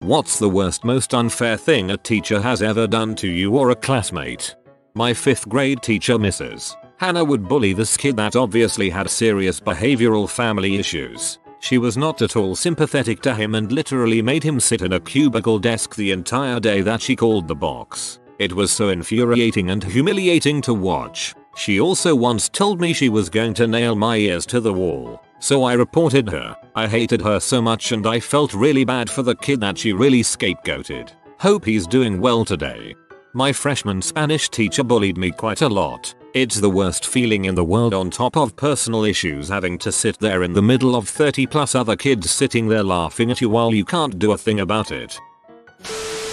What's the worst, most unfair thing a teacher has ever done to you or a classmate? My 5th grade teacher, Mrs. Hannah, would bully this kid that obviously had serious behavioral family issues. She was not at all sympathetic to him and literally made him sit in a cubicle desk the entire day that she called the box. It was so infuriating and humiliating to watch. She also once told me she was going to nail my ears to the wall, so I reported her. I hated her so much and I felt really bad for the kid that she really scapegoated. Hope he's doing well today. My freshman Spanish teacher bullied me quite a lot. It's the worst feeling in the world, on top of personal issues, having to sit there in the middle of 30 plus other kids sitting there laughing at you while you can't do a thing about it.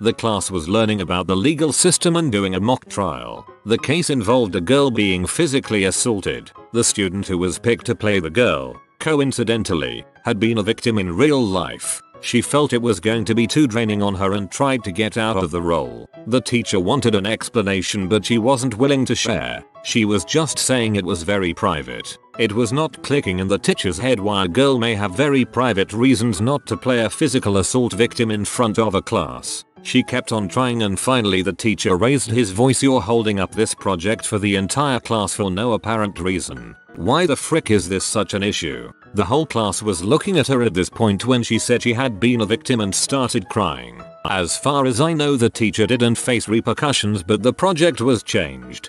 The class was learning about the legal system and doing a mock trial. The case involved a girl being physically assaulted. The student who was picked to play the girl, coincidentally, had been a victim in real life. She felt it was going to be too draining on her and tried to get out of the role. The teacher wanted an explanation, but she wasn't willing to share. She was just saying it was very private. It was not clicking in the teacher's head why a girl may have very private reasons not to play a physical assault victim in front of a class. She kept on trying and finally the teacher raised his voice. "You're holding up this project for the entire class for no apparent reason. Why the frick is this such an issue?" The whole class was looking at her at this point when she said she had been a victim and started crying. As far as I know, the teacher didn't face repercussions, but the project was changed.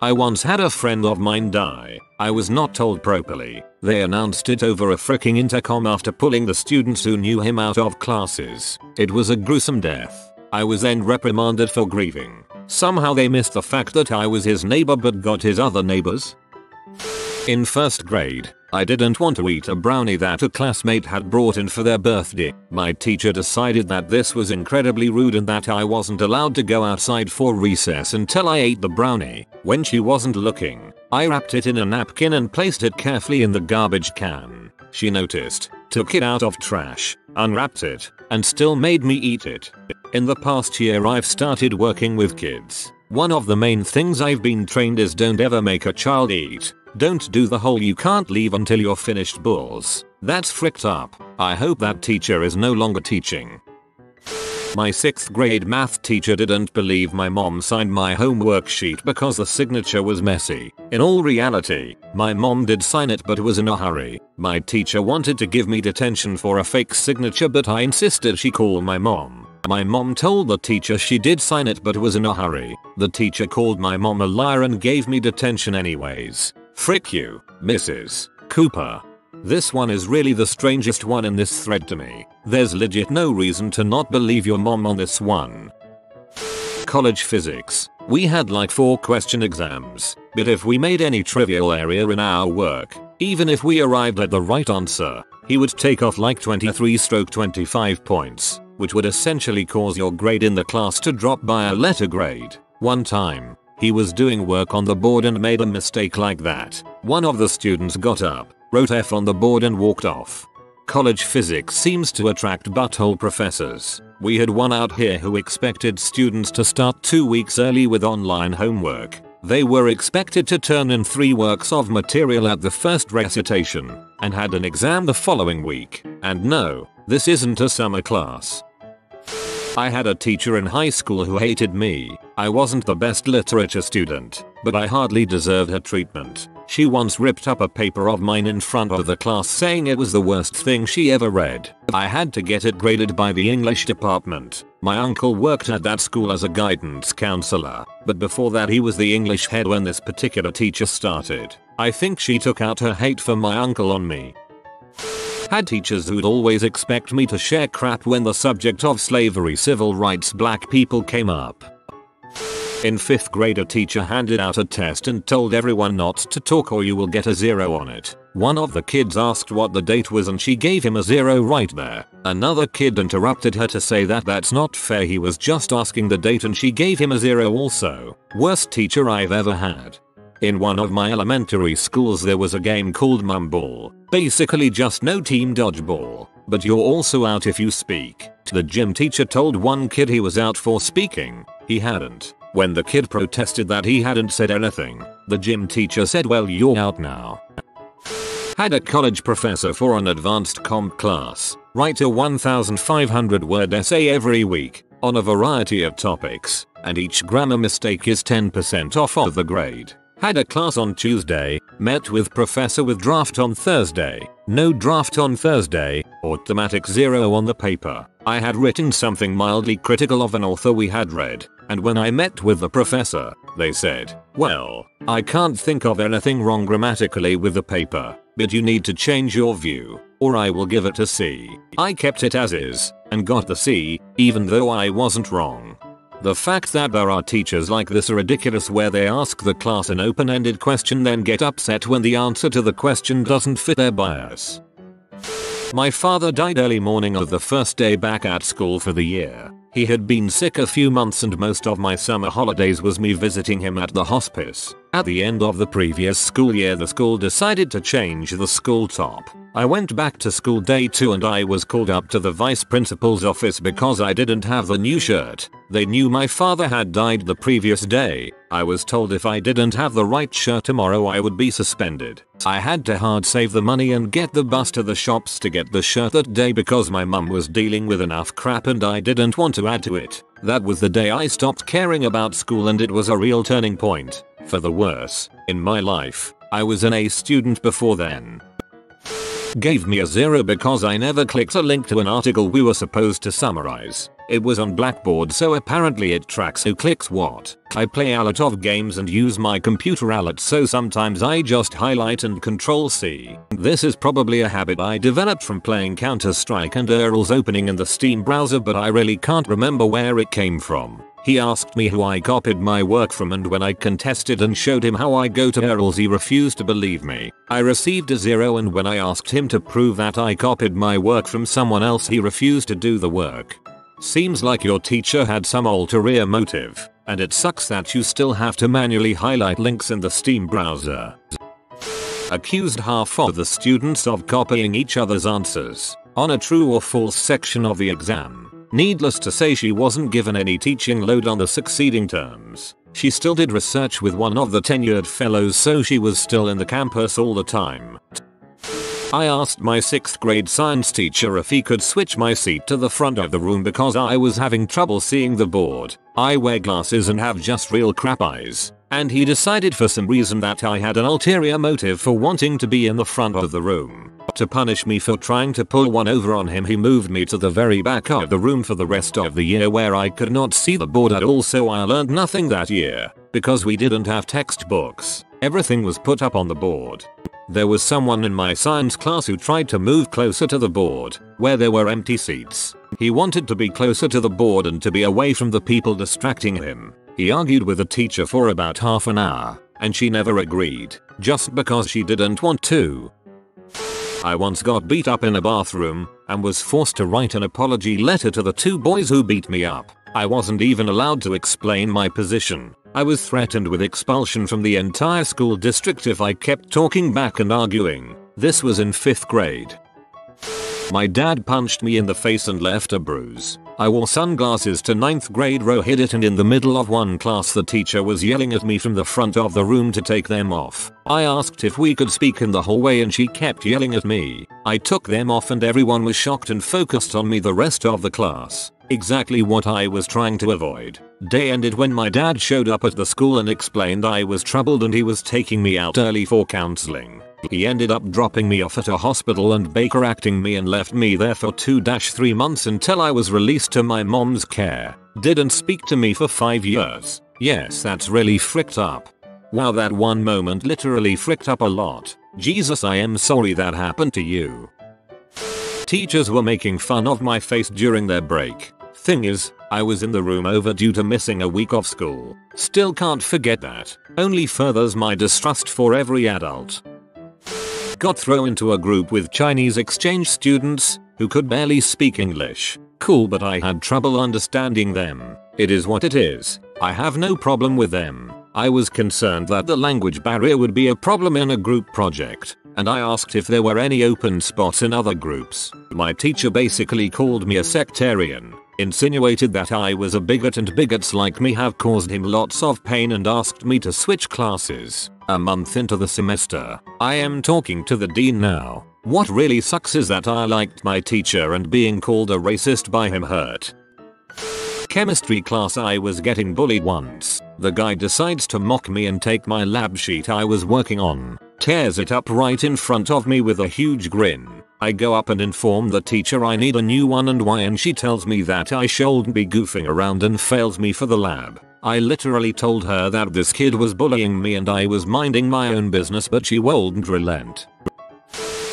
I once had a friend of mine die. I was not told properly. They announced it over a fricking intercom after pulling the students who knew him out of classes. It was a gruesome death. I was then reprimanded for grieving. Somehow they missed the fact that I was his neighbor but got his other neighbors. In 1st grade, I didn't want to eat a brownie that a classmate had brought in for their birthday. My teacher decided that this was incredibly rude and that I wasn't allowed to go outside for recess until I ate the brownie. When she wasn't looking, I wrapped it in a napkin and placed it carefully in the garbage can. She noticed, took it out of trash, unwrapped it, and still made me eat it. In the past year I've started working with kids. One of the main things I've been trained is don't ever make a child eat. Don't do the whole "you can't leave until you're finished" bulls. That's fricked up. I hope that teacher is no longer teaching. My 6th grade math teacher didn't believe my mom signed my homework sheet because the signature was messy. In all reality, my mom did sign it but was in a hurry. My teacher wanted to give me detention for a fake signature, but I insisted she call my mom. My mom told the teacher she did sign it but was in a hurry. The teacher called my mom a liar and gave me detention anyways. Frick you, Mrs. Cooper. This one is really the strangest one in this thread to me. There's legit no reason to not believe your mom on this one. College physics. We had like 4 question exams, but if we made any trivial area in our work, even if we arrived at the right answer, he would take off like 23/25 points, which would essentially cause your grade in the class to drop by a letter grade. One time, he was doing work on the board and made a mistake like that. One of the students got up, wrote F on the board and walked off. College physics seems to attract butthole professors. We had one out here who expected students to start 2 weeks early with online homework. They were expected to turn in 3 works of material at the first recitation, and had an exam the following week. And no, this isn't a summer class. I had a teacher in high school who hated me. I wasn't the best literature student, but I hardly deserved her treatment. She once ripped up a paper of mine in front of the class saying it was the worst thing she ever read. I had to get it graded by the English department. My uncle worked at that school as a guidance counselor, but before that he was the English head when this particular teacher started. I think she took out her hate for my uncle on me. Had teachers who'd always expect me to share crap when the subject of slavery, civil rights, black people came up. In 5th grade, a teacher handed out a test and told everyone not to talk or you will get a 0 on it. One of the kids asked what the date was and she gave him a 0 right there. Another kid interrupted her to say that that's not fair, he was just asking the date, and she gave him a 0 also. Worst teacher I've ever had. In one of my elementary schools there was a game called Mum Ball. Basically just no team dodgeball, but you're also out if you speak. The gym teacher told one kid he was out for speaking. He hadn't. When the kid protested that he hadn't said anything, the gym teacher said, "Well, you're out now." Had a college professor for an advanced comp class. Write a 1,500 word essay every week on a variety of topics, and each grammar mistake is 10% off of the grade. Had a class on Tuesday, met with professor with draft on Thursday, no draft on Thursday, automatic 0 on the paper. I had written something mildly critical of an author we had read, and when I met with the professor, they said, well, I can't think of anything wrong grammatically with the paper, but you need to change your view, or I will give it a C. I kept it as is, and got the C, even though I wasn't wrong. The fact that there are teachers like this are ridiculous, where they ask the class an open-ended question then get upset when the answer to the question doesn't fit their bias. My father died early morning of the first day back at school for the year. He had been sick a few months and most of my summer holidays was me visiting him at the hospice. At the end of the previous school year, the school decided to change the school top. I went back to school day 2 and I was called up to the vice principal's office because I didn't have the new shirt. They knew my father had died the previous day. I was told if I didn't have the right shirt tomorrow I would be suspended. I had to hard save the money and get the bus to the shops to get the shirt that day because my mum was dealing with enough crap and I didn't want to add to it. That was the day I stopped caring about school, and it was a real turning point, for the worse, in my life. I was an A student before then. Gave me a 0 because I never clicked a link to an article we were supposed to summarize. It was on Blackboard, so apparently it tracks who clicks what. I play a lot of games and use my computer a lot, so sometimes I just highlight and Control C. This is probably a habit I developed from playing Counter-Strike and URLs opening in the Steam browser, but I really can't remember where it came from. He asked me who I copied my work from, and when I contested and showed him how I go to URLs he refused to believe me. I received a 0, and when I asked him to prove that I copied my work from someone else he refused to do the work. Seems like your teacher had some ulterior motive, and it sucks that you still have to manually highlight links in the Steam browser. Accused half of the students of copying each other's answers on a true or false section of the exam. Needless to say, she wasn't given any teaching load on the succeeding terms. She still did research with one of the tenured fellows, so she was still in the campus all the time. I asked my 6th grade science teacher if he could switch my seat to the front of the room because I was having trouble seeing the board. I wear glasses and have just real crap eyes, and he decided for some reason that I had an ulterior motive for wanting to be in the front of the room. To punish me for trying to pull one over on him, he moved me to the very back of the room for the rest of the year, where I could not see the board at all, so I learned nothing that year. Because we didn't have textbooks, everything was put up on the board. There was someone in my science class who tried to move closer to the board, where there were empty seats. He wanted to be closer to the board and to be away from the people distracting him. He argued with the teacher for about half an hour, and she never agreed, just because she didn't want to. I once got beat up in a bathroom, and was forced to write an apology letter to the 2 boys who beat me up. I wasn't even allowed to explain my position. I was threatened with expulsion from the entire school district if I kept talking back and arguing. This was in 5th grade. My dad punched me in the face and left a bruise. I wore sunglasses to 9th grade row, hid it, and in the middle of one class the teacher was yelling at me from the front of the room to take them off. I asked if we could speak in the hallway and she kept yelling at me. I took them off and everyone was shocked and focused on me the rest of the class. Exactly what I was trying to avoid. Day ended when my dad showed up at the school and explained I was troubled and he was taking me out early for counseling. He ended up dropping me off at a hospital and Baker acting me and left me there for 2-3 months until I was released to my mom's care. Didn't speak to me for 5 years. Yes, that's really fricked up. Wow, that one moment literally fricked up a lot. Jesus, I am sorry that happened to you. Teachers were making fun of my face during their break. Thing is, I was in the room overdue to missing a week of school. Still can't forget that. Only furthers my distrust for every adult. Got thrown into a group with Chinese exchange students who could barely speak English. Cool, but I had trouble understanding them. It is what it is. I have no problem with them. I was concerned that the language barrier would be a problem in a group project, and I asked if there were any open spots in other groups. My teacher basically called me a sectarian, insinuated that I was a bigot and bigots like me have caused him lots of pain, and asked me to switch classes. A month into the semester, I am talking to the dean now. What really sucks is that I liked my teacher and being called a racist by him hurt. Chemistry class, I was getting bullied once. The guy decides to mock me and take my lab sheet I was working on, tears it up right in front of me with a huge grin. I go up and inform the teacher I need a new one and why, and she tells me that I shouldn't be goofing around and fails me for the lab. I literally told her that this kid was bullying me and I was minding my own business, but she wouldn't relent.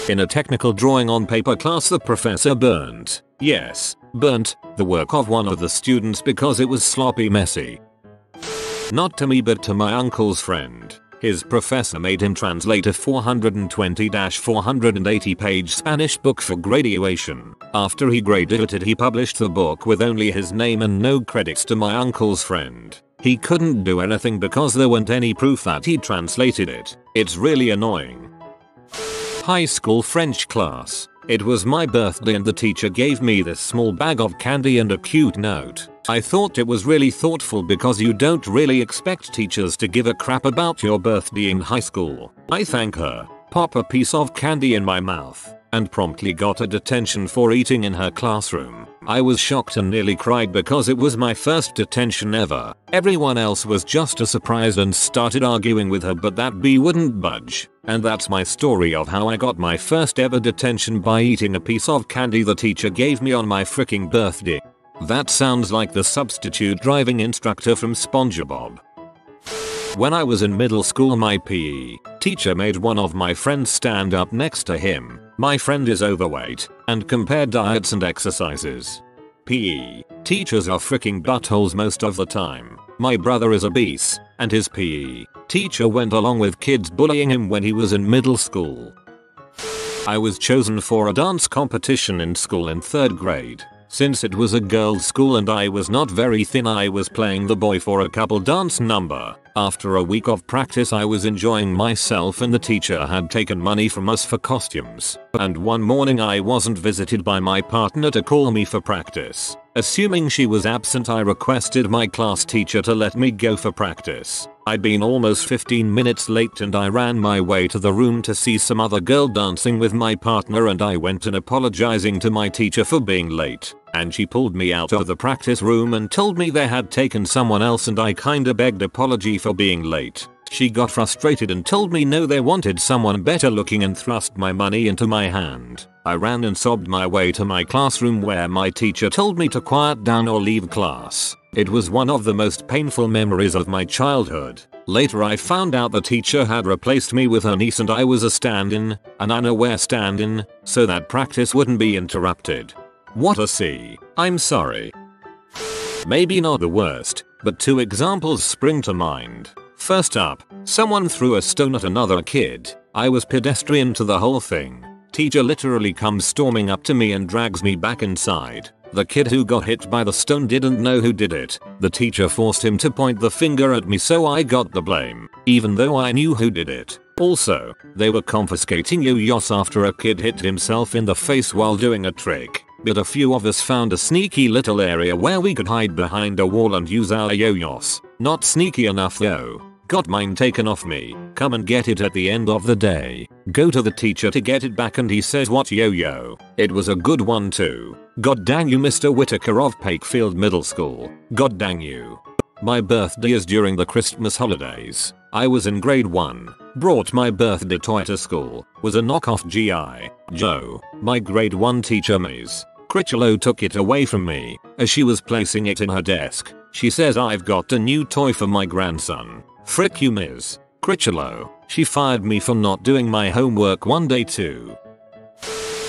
In a technical drawing on paper class, the professor burnt the work of one of the students because it was sloppy messy. Not to me but to my uncle's friend. His professor made him translate a 420-480 page Spanish book for graduation. After he graduated, he published the book with only his name and no credits to my uncle's friend. He couldn't do anything because there weren't any proof that he translated it. It's really annoying. High school French class. It was my birthday and the teacher gave me this small bag of candy and a cute note. I thought it was really thoughtful because you don't really expect teachers to give a crap about your birthday in high school. I thank her, pop a piece of candy in my mouth, and promptly got a detention for eating in her classroom. I was shocked and nearly cried because it was my first detention ever. Everyone else was just as surprised and started arguing with her, but that bee wouldn't budge. And that's my story of how I got my first ever detention by eating a piece of candy the teacher gave me on my freaking birthday. That sounds like the substitute driving instructor from SpongeBob. When I was in middle school, my PE teacher made one of my friends stand up next to him. My friend is overweight and compared diets and exercises. PE teachers are freaking buttholes most of the time. My brother is obese and his PE teacher went along with kids bullying him when he was in middle school. I was chosen for a dance competition in school in 3rd grade. Since it was a girls' school and I was not very thin, I was playing the boy for a couple dance number. After a week of practice, I was enjoying myself and the teacher had taken money from us for costumes. And one morning I wasn't visited by my partner to call me for practice. Assuming she was absent, I requested my class teacher to let me go for practice. I'd been almost 15 minutes late and I ran my way to the room to see some other girl dancing with my partner, and I went in apologizing to my teacher for being late. And she pulled me out of the practice room and told me they had taken someone else, and I kinda begged apology for being late. She got frustrated and told me no, they wanted someone better looking, and thrust my money into my hand. I ran and sobbed my way to my classroom where my teacher told me to quiet down or leave class. It was one of the most painful memories of my childhood. Later I found out the teacher had replaced me with her niece and I was a stand-in, an unaware stand-in, so that practice wouldn't be interrupted. What a C. I'm sorry. Maybe not the worst, but 2 examples spring to mind. First up, someone threw a stone at another kid. I was pedestrian to the whole thing. Teacher literally comes storming up to me and drags me back inside. The kid who got hit by the stone didn't know who did it. The teacher forced him to point the finger at me, so I got the blame, even though I knew who did it. Also, they were confiscating yo-yos after a kid hit himself in the face while doing a trick. But a few of us found a sneaky little area where we could hide behind a wall and use our yo-yos. Not sneaky enough though. Got mine taken off me. Come and get it at the end of the day. Go to the teacher to get it back and he says, "What yo-yo?" It was a good one too. God dang you, Mr. Whitaker of Pakefield Middle School. God dang you. My birthday is during the Christmas holidays. I was in grade 1. Brought my birthday toy to school. Was a knockoff G.I. Joe. My grade 1 teacher Ms. Critchlow took it away from me. As she was placing it in her desk, she says, "I've got a new toy for my grandson." Frick you, Ms. Critchlow. She fired me for not doing my homework one day too.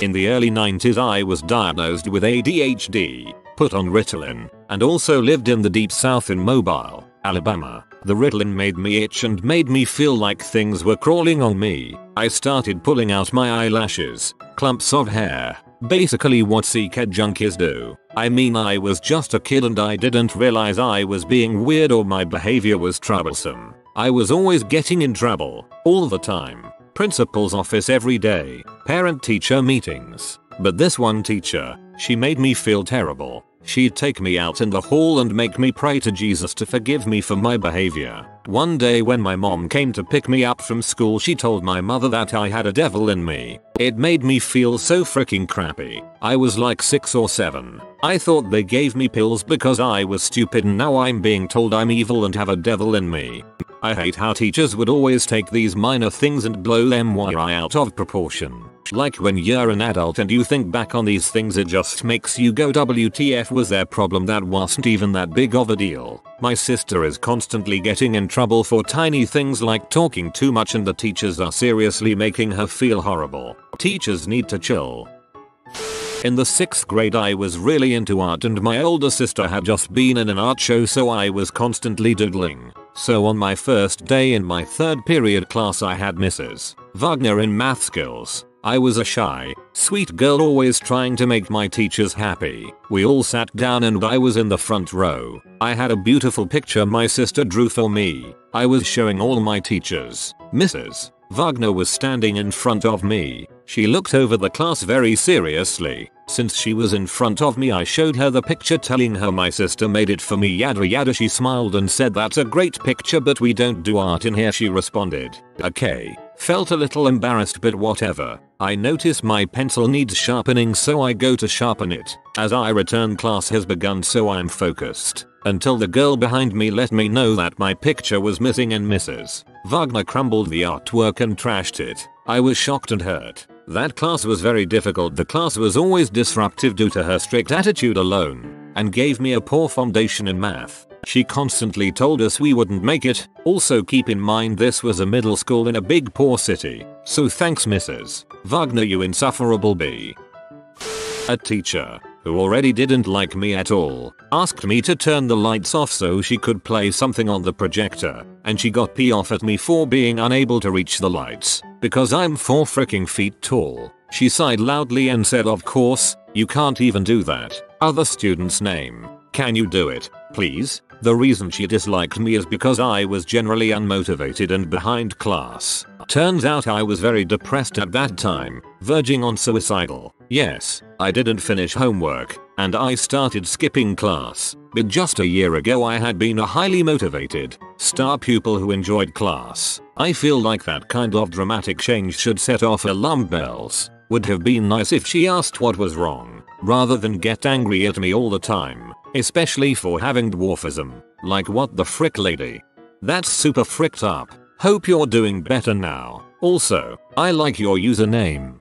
In the early 90s I was diagnosed with ADHD, put on Ritalin, and also lived in the deep south in Mobile, Alabama. The Ritalin made me itch and made me feel like things were crawling on me. I started pulling out my eyelashes, clumps of hair. Basically what CK junkies do. I mean, I was just a kid and I didn't realize I was being weird or my behavior was troublesome. I was always getting in trouble, all the time. Principal's office every day, parent-teacher meetings. But this one teacher, she made me feel terrible. She'd take me out in the hall and make me pray to Jesus to forgive me for my behavior. One day when my mom came to pick me up from school, she told my mother that I had a devil in me. It made me feel so freaking crappy. I was like 6 or 7. I thought they gave me pills because I was stupid, and now I'm being told I'm evil and have a devil in me. I hate how teachers would always take these minor things and blow them way out of proportion. Like when you're an adult and you think back on these things, it just makes you go, WTF was their problem? That wasn't even that big of a deal. My sister is constantly getting in trouble for tiny things like talking too much, and the teachers are seriously making her feel horrible. Teachers need to chill. In the 6th grade I was really into art, and my older sister had just been in an art show, so I was constantly doodling. So on my first day in my 3rd period class I had Mrs. Wagner in math skills. I was a shy, sweet girl always trying to make my teachers happy. We all sat down and I was in the front row. I had a beautiful picture my sister drew for me. I was showing all my teachers. Mrs. Wagner was standing in front of me. She looked over the class very seriously. Since she was in front of me, I showed her the picture, telling her my sister made it for me, yada yada. She smiled and said, "That's a great picture, but we don't do art in here," she responded. Okay. Felt a little embarrassed, but whatever. I notice my pencil needs sharpening, so I go to sharpen it. As I return, class has begun, so I'm focused. Until the girl behind me let me know that my picture was missing, and Mrs. Wagner crumbled the artwork and trashed it. I was shocked and hurt. That class was very difficult. The class was always disruptive due to her strict attitude alone, and gave me a poor foundation in math. She constantly told us we wouldn't make it. Also keep in mind this was a middle school in a big poor city. So thanks Mrs. Wagner, you insufferable bee. A teacher, who already didn't like me at all, asked me to turn the lights off so she could play something on the projector, and she got pissed off at me for being unable to reach the lights, because I'm 4 freaking feet tall. She sighed loudly and said, "Of course, you can't even do that. Other student's name. Can you do it, please?" The reason she disliked me is because I was generally unmotivated and behind class. Turns out I was very depressed at that time, verging on suicidal. Yes, I didn't finish homework, and I started skipping class. But just a year ago I had been a highly motivated, star pupil who enjoyed class. I feel like that kind of dramatic change should set off alarm bells. Would have been nice if she asked what was wrong, rather than get angry at me all the time. Especially for having dwarfism. Like, what the frick, lady? That's super fricked up. Hope you're doing better now. Also, I like your username.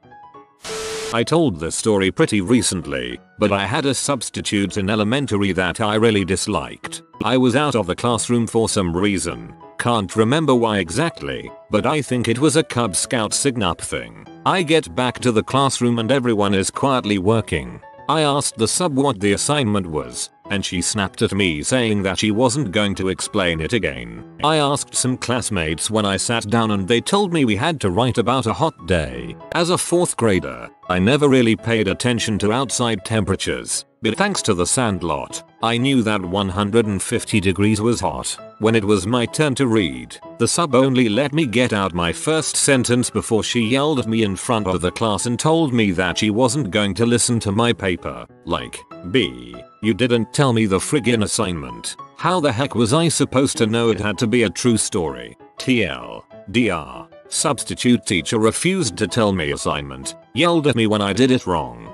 I told this story pretty recently, but I had a substitute in elementary that I really disliked. I was out of the classroom for some reason. Can't remember why exactly, but I think it was a Cub Scout sign-up thing. I get back to the classroom and everyone is quietly working. I asked the sub what the assignment was, and she snapped at me saying that she wasn't going to explain it again. I asked some classmates when I sat down and they told me we had to write about a hot day. As a 4th grader, I never really paid attention to outside temperatures, but thanks to the Sandlot, I knew that 150 degrees was hot. When it was my turn to read, the sub only let me get out my first sentence before she yelled at me in front of the class and told me that she wasn't going to listen to my paper. Like, B, you didn't tell me the friggin' assignment. How the heck was I supposed to know it had to be a true story? TL, DR. Substitute teacher refused to tell me assignment, yelled at me when I did it wrong.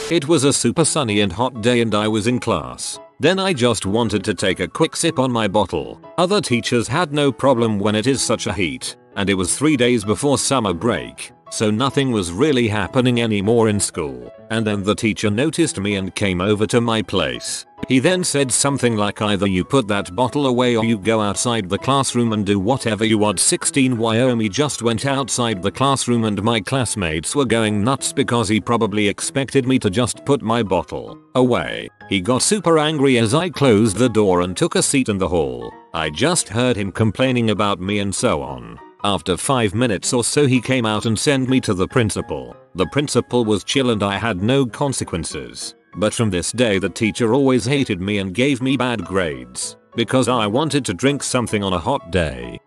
It was a super sunny and hot day and I was in class. Then I just wanted to take a quick sip on my bottle. Other teachers had no problem when it is such a heat, and it was 3 days before summer break, so nothing was really happening anymore in school. And then the teacher noticed me and came over to my place. He then said something like, either you put that bottle away or you go outside the classroom and do whatever you want. 16 Wyoming just went outside the classroom and my classmates were going nuts because he probably expected me to just put my bottle away. He got super angry as I closed the door and took a seat in the hall. I just heard him complaining about me and so on. After 5 minutes or so he came out and sent me to the principal. The principal was chill and I had no consequences. But from this day the teacher always hated me and gave me bad grades because I wanted to drink something on a hot day.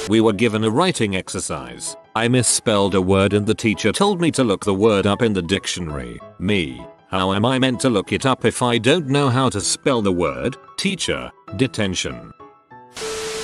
We were given a writing exercise. I misspelled a word and the teacher told me to look the word up in the dictionary. Me. How am I meant to look it up if I don't know how to spell the word teacher? Detention.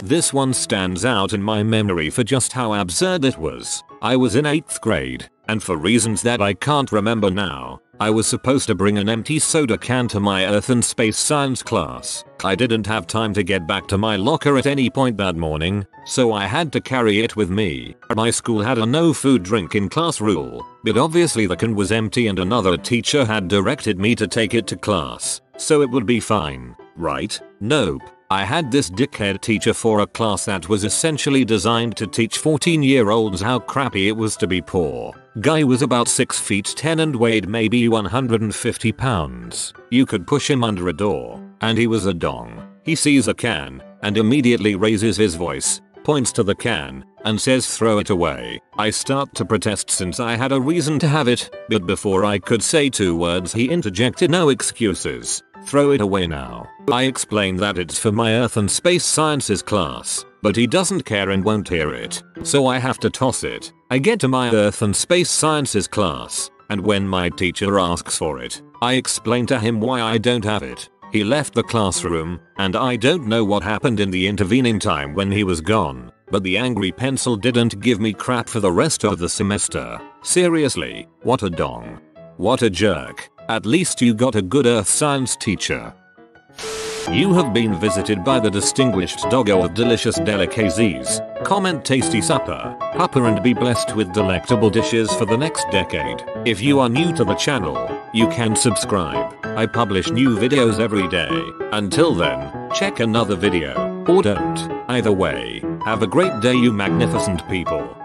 This one stands out in my memory for just how absurd it was. I was in 8th grade, and for reasons that I can't remember now, I was supposed to bring an empty soda can to my Earth and Space Science class. I didn't have time to get back to my locker at any point that morning, so I had to carry it with me. My school had a no food drink in class rule, but obviously the can was empty and another teacher had directed me to take it to class, so it would be fine, right? Nope. I had this dickhead teacher for a class that was essentially designed to teach 14-year-olds how crappy it was to be poor. Guy was about 6 feet 10 and weighed maybe 150 pounds. You could push him under a door, and he was a dong. He sees a can, and immediately raises his voice, points to the can, and says throw it away. I start to protest since I had a reason to have it, but before I could say 2 words he interjected, no excuses. Throw it away now. I explain that it's for my Earth and Space Sciences class, but he doesn't care and won't hear it, so I have to toss it. I get to my Earth and Space Sciences class, and when my teacher asks for it, I explain to him why I don't have it. He left the classroom, and I don't know what happened in the intervening time when he was gone, but the angry pencil didn't give me crap for the rest of the semester. Seriously, what a dong. What a jerk. At least you got a good earth science teacher. You have been visited by the distinguished doggo of delicious delicacies. Comment tasty supper, hupper, and be blessed with delectable dishes for the next decade. If you are new to the channel, you can subscribe. I publish new videos every day. Until then, check another video, or don't. Either way, have a great day you magnificent people.